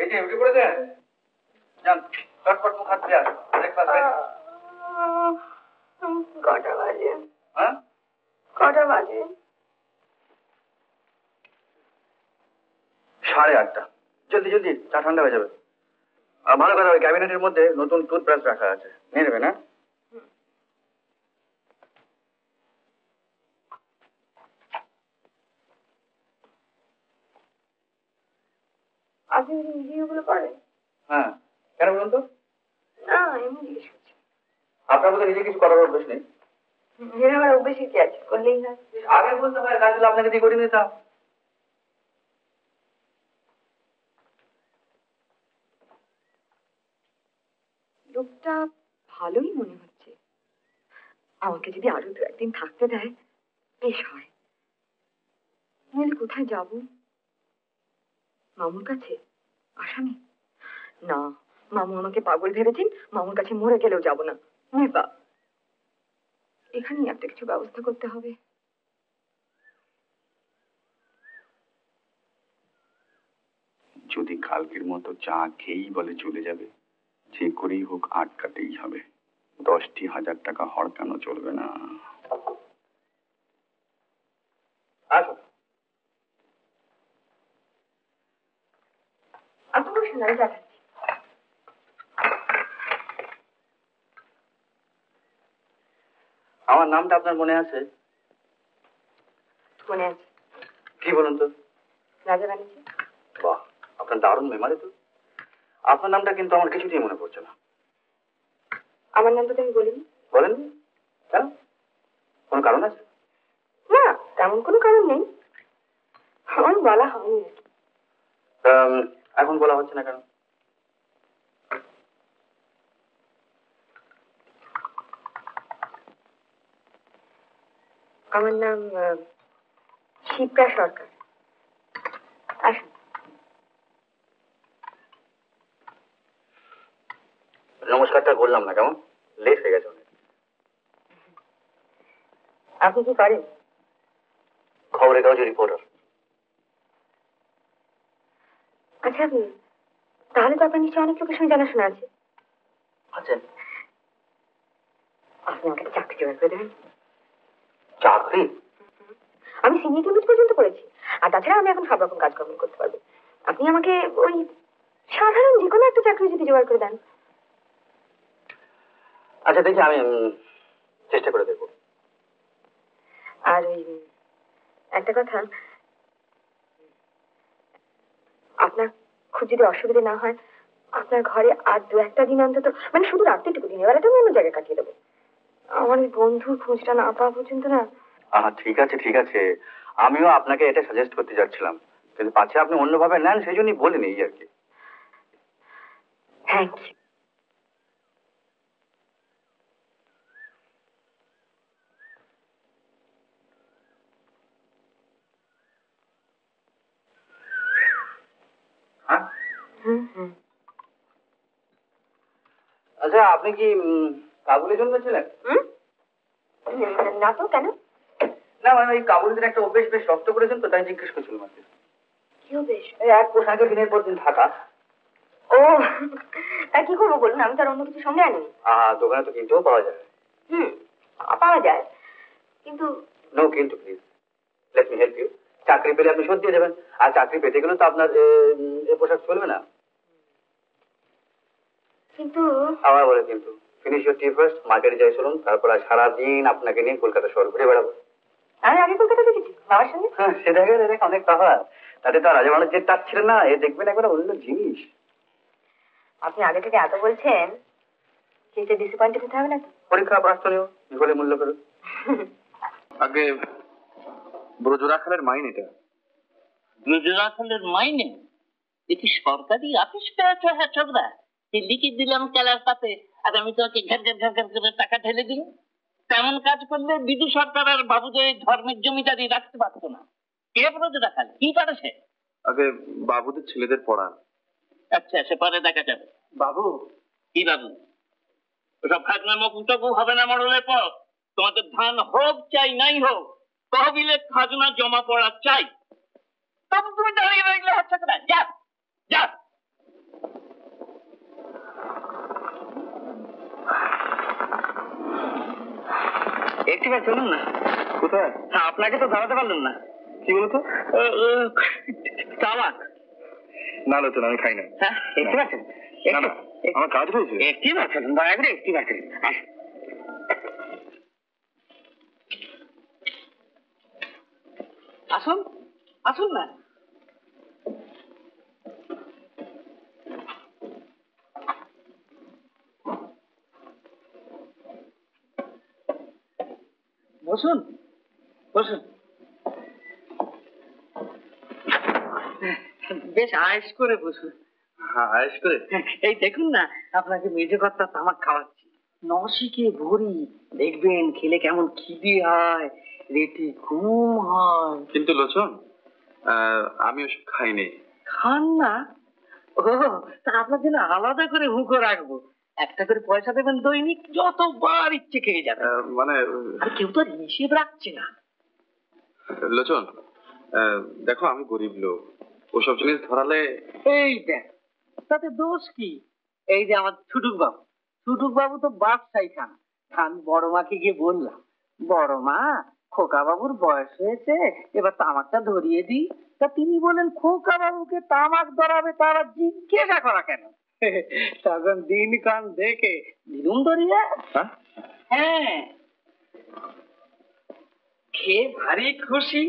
এই যে উঠে পড়েছেন, যান চটপট মুখ হাত ধুয়ে আসুন। Breakfast ready. কটা বাজে? হ্যাঁ, কটা বাজে? 8:30। জলদি জলদি, চা ঠান্ডা হয়ে যাবে। আর ভালো কথা, ওই ক্যাবিনেটের মধ্যে নতুন টুথব্রাশ রাখা আছে, নিয়ে নেবে না? আপনি নিজে ওগুলো করেন? হ্যাঁ, কেন বলুন তো? না, এমনি জিজ্ঞেস করছি। আপনার মধ্যে নিজে কিছু করার অভ্যেস নেই? আমার অভ্যেসে কি আছে, করলেই না। আগে বলতে হয়, কাজগুলো আপনাকে দিয়ে করে দিতাম। লোকটা ভালোই মনে হচ্ছে। আমাকে যদি আরো 2-1 দিন থাকতে দেয় বেশ হয়। নইলে কোথায় যাব? মামুর কাছে? আসামি? না, মামু আমাকে পাগল ভেবেছেন। মামুর কাছে মরে গেলেও যাব না। নেবা, এখানেই একটা কিছু ব্যবস্থা করতে হবে। যদি কালকের মতো চা খেয়েই বলে চলে যাবে, যে করেই হোক আটকাতেই হবে। 10টি 1000 টাকা হড়কানো চলবে না। আসো। আপনি বসুন, আমি যাচ্ছি। আমার নামটা আপনার মনে আছে? মনে আছে। কি বলুন তো? রাজা ব্যানার্জি। বাহ, আপনার দারুণ মেমারি তো। আপনার নামটা কিন্তু আমার কিছুতেই মনে পড়ছে না। আমার নামটা তো আমি বলিনি। বলেন? কেন? কোনো কারণ আছে? না, তেমন কোনো কারণ নেই। আমার বলা হয়নি। এখন বলা হচ্ছে না কেন? আমার নাম শিপ্রা সরকার। আসুন। নমস্কারটা বললাম না, কেমন লেট হয়ে গেছে অনেক। আপনি কি করেন? খবরের কাগজে রিপোর্টার। আচ্ছা, তাহলে তো আপনার নিশ্চয়ই অনেক লোকের সঙ্গে জানাশোনা আছে। আচ্ছা, আপনি আমাকে একটা চাকরি জোগাড় করে দেবেন? চাকরি? আমি সিনিয়র কলেজ পর্যন্ত পড়েছি, আর তাছাড়া আমি এখন সব রকম কাজকর্ম করতে পারবো। আপনি আমাকে ওই সাধারণ যে কোনো একটা চাকরি যদি জোগাড় করে দেন। আচ্ছা, দেখি আমি চেষ্টা করে দেখবো। আর ওই একটা কথা, আপনার খুব যদি অসুবিধা না হয়, আপনার ঘরে আর 2-1 দিন অন্তত, মানে শুধু রাত্রিটুকু, দিনের বেলাটা আমি অন্য জায়গায় কাটিয়ে দেবো। আমার ওই বন্ধুর খোঁজটা না পাওয়া পর্যন্ত না। ঠিক আছে ঠিক আছে, আমিও আপনাকে এটা সাজেস্ট করতে যাচ্ছিলাম, কিন্তু পাচ্ছে আপনি অন্যভাবে নেন, সেই জন্যই বলিনি এই আর কি। Thank you. হ্যাঁ, আচ্ছা, আপনি কি কাবুলে জন্মেছিলেন? না তো, কেন? না, মানে ওই কাবুলিদের একটা অভ্যেস বেশ রপ্ত করেছেন তো, তাই জিজ্ঞেস করছিলাম আর কি। কি বেশ? এই এক পোশাকে দিনের পর দিন থাকা। ও, তা কি করবো বলুন, আমি তো আর অন্য কিছু সঙ্গে আনি। দোকানে তো কিনতেও পাওয়া যায়। পাওয়া যায়, কিন্তু। নো কিন্তু, please let me help you. চাকরি পেলে আপনি শোধ দিয়ে দেবেন, আর চাকরি পেতে গেলে তো আপনার এ পোশাক চলবে না। কিন্তু আবার বলে কিন্তু, ফিনিশ ইউর টি ফার্স্ট, মার্কেটে যাই চলুন, তারপর আর সারাদিন আপনাকে নিয়ে কলকাতা শহর ঘুরে বেড়াবো। আমি আগে কলকাতা দেখেছি বাবার সঙ্গে। হ্যাঁ, সে দেখে অনেক তফাৎ। তাতে তো রাজা বাণিজ্যের টাচ ছিল না, এ দেখবেন একবার অন্য জিনিস। আপনি আগে থেকে এত বলছেন, কিন্তু ডিসঅ্যাপয়েন্টেড হতে হবে না তো। পরীক্ষা প্রার্থনীয়, বিফলে মূল্য করো। আগে ব্রজরাখালের মাইন এটা। ব্রজরাখালের মাইনে? এটি সরকারি অফিস পেয়েছ? হ্যাঁ ছোকরা, লিখে দিলাম কেলার পাতে, আর আমি তোমাকে ঘর ঘর ঘর ঘর করে টাকা ঢেলে দিই। তেমন কাজ করলে বিদু সরকার আর বাবুদের ধর্মের জমিদারি রাখতে পারতো না। কে ব্রজরাখাল, কি পারে সে? আগে বাবুদের ছেলেদের পড়ান। আচ্ছা, সে পরে দেখা যাবে। বাবু? কি বাবু? ওসব খাজনা মকুটকু হবে না মরলের পর। তোমাদের ধান হোক চাই নাই হোক, তহবিলে খাজনা জমা পড়া চাই। তবে তুমি দাঁড়িয়ে রইলে হচ্ছে না, যা যা। এবার চলুন না। কোথায়? আপনাকে তো দাঁড়াতে পারলেন না। কি বলতো? তামাক। না লোচন, আমি খাই না। হ্যাঁ, একটু পাচ্ছেন? না না, আমার কাজ রয়েছে। একটু পাচ্ছেন, দয়া করে একটু পাচ্ছেন। আসুন, আসুন না। বসুন, বসুন। বেশ আয়েশ করে বসুন। হ্যাঁ, আয়েশ করে। এই দেখুন না, আপনাকে মেজে কর্তা তামাক খাওয়াচ্ছি। নসিকে ভরি, দেখবেন খেলে কেমন খিদে হয়, রেটে ঘুম হয়। কিন্তু লোচন, আমি ওসব খাইনি। খান না? ও, তা আপনার জন্য আলাদা করে হুঁকো রাখবো। একটা করে পয়সা দেবেন, দৈনিক যতবার ইচ্ছে খেয়ে যাবে। মানে আর কেউ তো আর হিসেব রাখছে না। লোচন, দেখো আমি গরিব লোক, ওসব জিনিস ধরালে। এই দেখ, তাতে দোষ কি? এই যে আমার ছুটুক বাবু তো বাদশাই খান। আমি বড় মাকে গিয়ে বললাম, বড় মা, খোকা বাবুর বয়স হয়েছে, এবার তামাকটা ধরিয়ে দিই। তা তিনি বলেন, খোকা বাবুকে তামাক ধরাবে, তারা জিজ্ঞাসা করা কেন? তখন দিন কান দেখে দিলুম ধরিয়ে। হ্যাঁ, খেয়ে ভারী খুশি।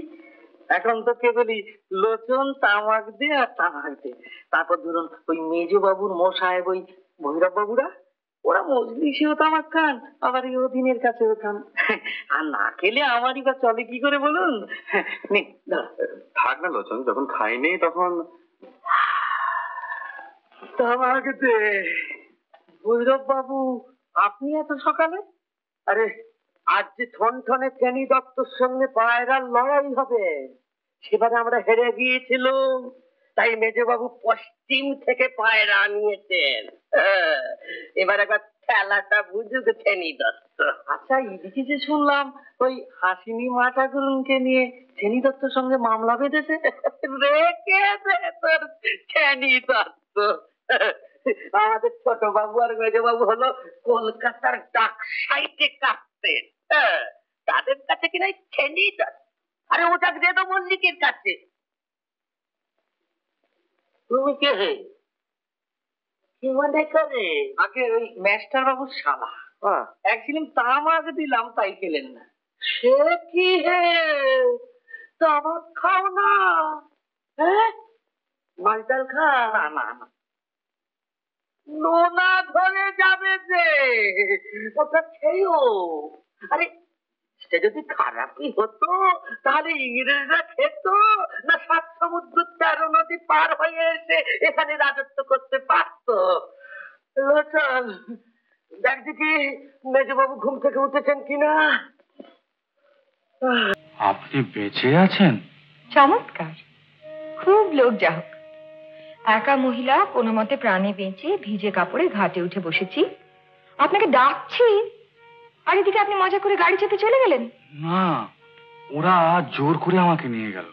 এখন তো কেবলই লোচন তামাক দে আর তামাক দে। তারপর ধরুন ওই মেজ বাবুর মশাই, ওই ভৈরব বাবুরা, ওরা মজলিসেও তামাক খান, আবার এই অধীনের কাছেও খান। আর না খেলে আমারই বা চলে কি করে বলুন? নে, ধর। থাক না লোচন, যখন খাইনি তখন। তামাক দে। ভৈরব বাবু, আপনি এত সকালে? আরে, আজ যে ঠনঠনে ফেনী দত্তর সঙ্গে পায়রার লড়াই হবে, সেবারে আমরা হেরে গিয়েছিলাম, তাই মেজবাবু পশ্চিম থেকে পায়রা আনিয়েছেন। এবার একবার খেলাটা বুঝুক ফেনী দত্ত। আচ্ছা, এদিকে যে শুনলাম ওই হাসিনী মা ঠাকুরকে নিয়ে ফেনী দত্তর সঙ্গে মামলা বেঁধেছে। রেখে দে তোর ফেনী দত্ত। আমাদের ছোট বাবু আর মেজবাবু হলো কলকাতার ডাক সাইটে কাটতেন। তাদের কাছে কিনা ফেনী দত্ত। আরে ওটা বেদ মল্লিকের কাছে। তুমি কে? কি মনে করে? আগে ওই মাস্টার বাবুর শালা। একদিন তামাক দিলাম, তাই খেলেন না। সে কি হে, তামাক খাও না? হ্যাঁ, মালটাল খা। না না না, নোনা ধরে যাবে যে, ওটা খেয়েও। আরে, সেটা যদি খারাপই হতো, তাহলে ইংরেজরা খেত না? 7 সমুদ্র 13 নদী পার হয়ে এসে এখানে রাজত্ব করতে পারতো? লোচন, দেখ দেখি মেজবাবু ঘুম থেকে উঠেছেন কিনা। আপনি বেঁচে আছেন? চমৎকার, খুব লোক যা হোক। একা মহিলা কোনো মতে প্রাণে বেঁচে ভিজে কাপড়ে ঘাটে উঠে বসেছি, আপনাকে ডাকছি, আর এদিকে আপনি মজা করে গাড়ি চেপে চলে গেলেন। না, ওরা জোর করে আমাকে নিয়ে গেল।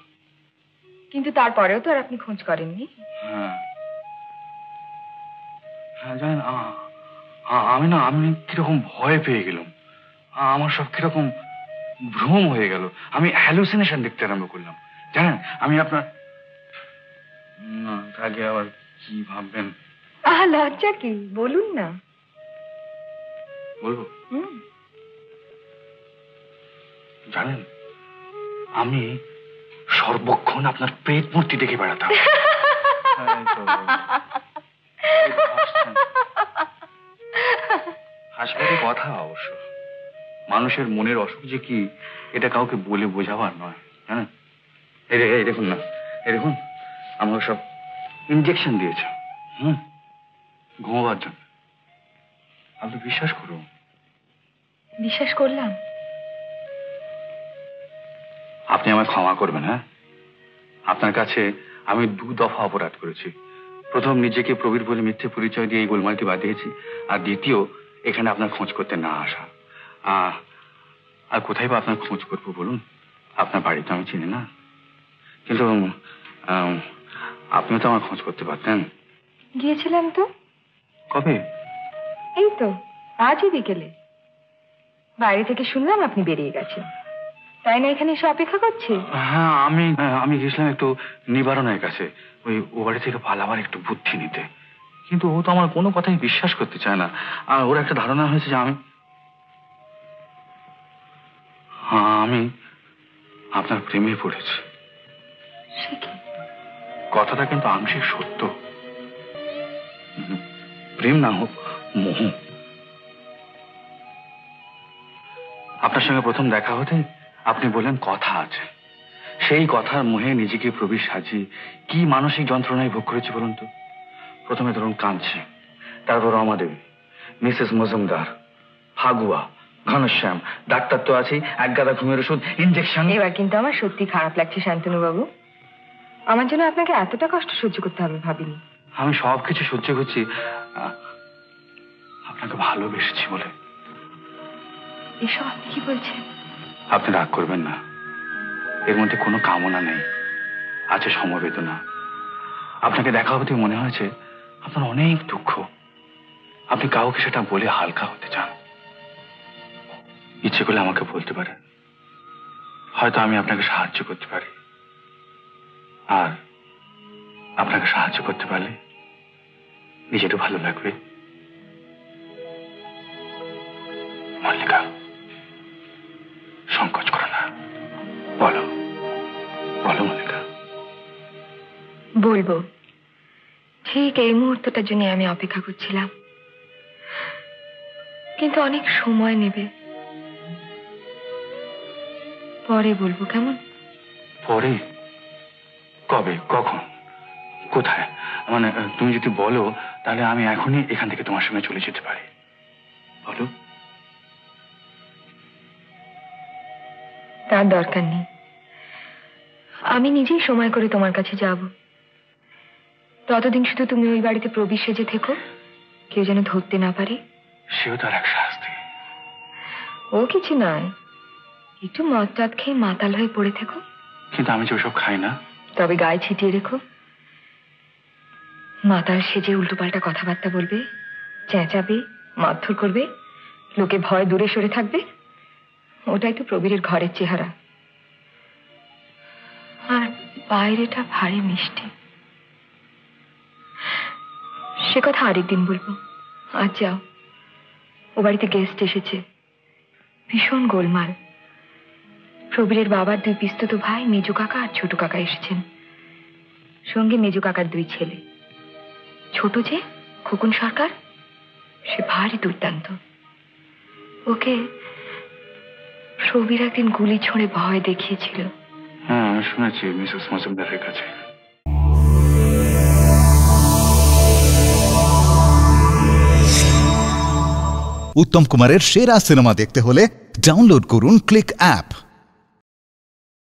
কিন্তু তারপরেও তো আর আপনি খোঁজ করেননি। হ্যাঁ হ্যাঁ, জানেন, আমি কিরকম ভয় পেয়ে গেলাম। আমার সব কিরকম ভ্রম হয়ে গেল। আমি হ্যালুসিনেশন দেখতে আরম্ভ করলাম। জানেন, আমি আপনার না তাকে আবার কি ভাববেন। লজ্জা কি, বলুন না। বলবো? জানেন, আমি সর্বক্ষণ আপনার প্রেত মূর্তি দেখে বেড়াতাম। হাসপাতালে কথা অবশ্য, মানুষের মনের অসুখ যে কি এটা কাউকে বলে বোঝাবার নয়, জানেন। এই দেখুন না, এই দেখুন, আমাকে সব ইনজেকশন দিয়েছে ঘুমাবার জন্য। আপনি বিশ্বাস করুন। বিশ্বাস করলাম। আপনি আমায় ক্ষমা করবেন। হ্যাঁ, আপনার কাছে আমি 2 দফা অপরাধ করেছি। প্রথম, নিজেকে প্রবীর বলে মিথ্যে পরিচয় দিয়ে এই গোলমালটি বাঁধিয়েছি, আর দ্বিতীয়, এখানে আপনার খোঁজ করতে না আসা। আর কোথায় বা আপনার খোঁজ করবো বলুন? আপনার বাড়ি তো আমি চিনি না। কিন্তু আপনিও তো আমার খোঁজ করতে পারতেন। গিয়েছিলাম তো। কবে? এই তো আজই বিকেলে। বাইরে থেকে শুনলাম আপনি বেরিয়ে গেছেন, তাই না এখানে এসে অপেক্ষা করছে? হ্যাঁ, আমি গেছিলাম একটু নিবারণের কাছে, ও বাড়ি থেকে পালাবার একটু বুদ্ধি নিতে। কিন্তু ও তো আমার কোনো কথাই বিশ্বাস করতে চায় না। আর ওর একটা ধারণা হয়েছে যে আমি আপনার প্রেমে পড়েছি। কথাটা কিন্তু আংশিক সত্য। প্রেম না হোক, মোহ। আপনার সঙ্গে প্রথম দেখা হতে আপনি বললেন কথা আছে। সেই কথার মোহে নিজেকে প্রবীর সাজিয়ে কি মানসিক যন্ত্রণায় ভোগ করেছি বলুন তো। প্রথমে ধরুন কাঁদছি, তারপর রমাদেবী, মিসেস মজুমদার, ফাগুয়া, ঘনশ্যাম, ডাক্তার তো আছেই, এক গাদা ঘুমের ওষুধ, ইঞ্জেকশন। এবার কিন্তু আমার সত্যি খারাপ লাগছে শান্তনু বাবু। আমার জন্য আপনাকে এতটা কষ্ট সহ্য করতে হবে ভাবিনি। আমি সবকিছু সহ্য করছি আপনাকে ভালোবেসেছি বলে। এসব আপনি কি বলছেন? আপনি রাগ করবেন না, এর মধ্যে কোনো কামনা নেই, আছে সমবেদনা। আপনাকে দেখা হতে মনে হয়েছে আপনার অনেক দুঃখ, আপনি কাউকে সেটা বলে হালকা হতে চান। ইচ্ছে করলে আমাকে বলতে পারেন, হয়তো আমি আপনাকে সাহায্য করতে পারি। আর আপনাকে সাহায্য করতে পারলে নিজেরও ভালো লাগবে। মল্লিকা, সংকোচ করো না, বলো বলো মল্লিকা। বলবো, ঠিক এই মুহূর্তটার জন্য আমি অপেক্ষা করছিলাম, কিন্তু অনেক সময় নেবে। পরে বলবো, কেমন? পরে? কবে, কখন, কোথায়? মানে তুমি যদি বলো তাহলে আমি এখনই এখান থেকে তোমার সঙ্গে চলে যেতে পারি। বলো। তার দরকার নেই, আমি নিজেই সময় করে তোমার কাছে যাব। ততদিন শুধু তুমি ওই বাড়িতে প্রবীর সেজে থেকো, কেউ যেন ধরতে না পারে। সেও তার এক শাস্তি। ও কিছু নয়, একটু মদ টদ খেয়ে মাতাল হয়ে পড়ে থেকো। কিন্তু আমি যে ওসব খাই না। তবে গায়ে ছিটিয়ে রেখো। মাতাল সেজে উল্টোপাল্টা কথাবার্তা বলবে, চেঁচাবে, মারধর করবে, লোকে ভয় দূরে সরে থাকবে। ওটাই তো প্রবীরের ঘরের চেহারা। আর বাইরেটা ভারী মিষ্টি। সে কথা আরেকদিন বলবো, আজ যাও। ও বাড়িতে গেস্ট এসেছে, ভীষণ গোলমাল। প্রবীরের বাবার 2 পিস্তত ভাই, মেজু কাকা আর ছোট কাকা এসেছেন, সঙ্গে মেজু কাকার 2 ছেলে। ছোট যে খোকন সরকার, সে ভারী দুর্দান্ত। ওকে প্রবীর একদিন গুলি ছুঁড়ে ভয় দেখিয়েছিল। হ্যাঁ, আমি শুনেছি মিসেস মজুমদারের কাছে। উত্তম কুমারের সেরা সিনেমা দেখতে হলে ডাউনলোড করুন ক্লিক অ্যাপ।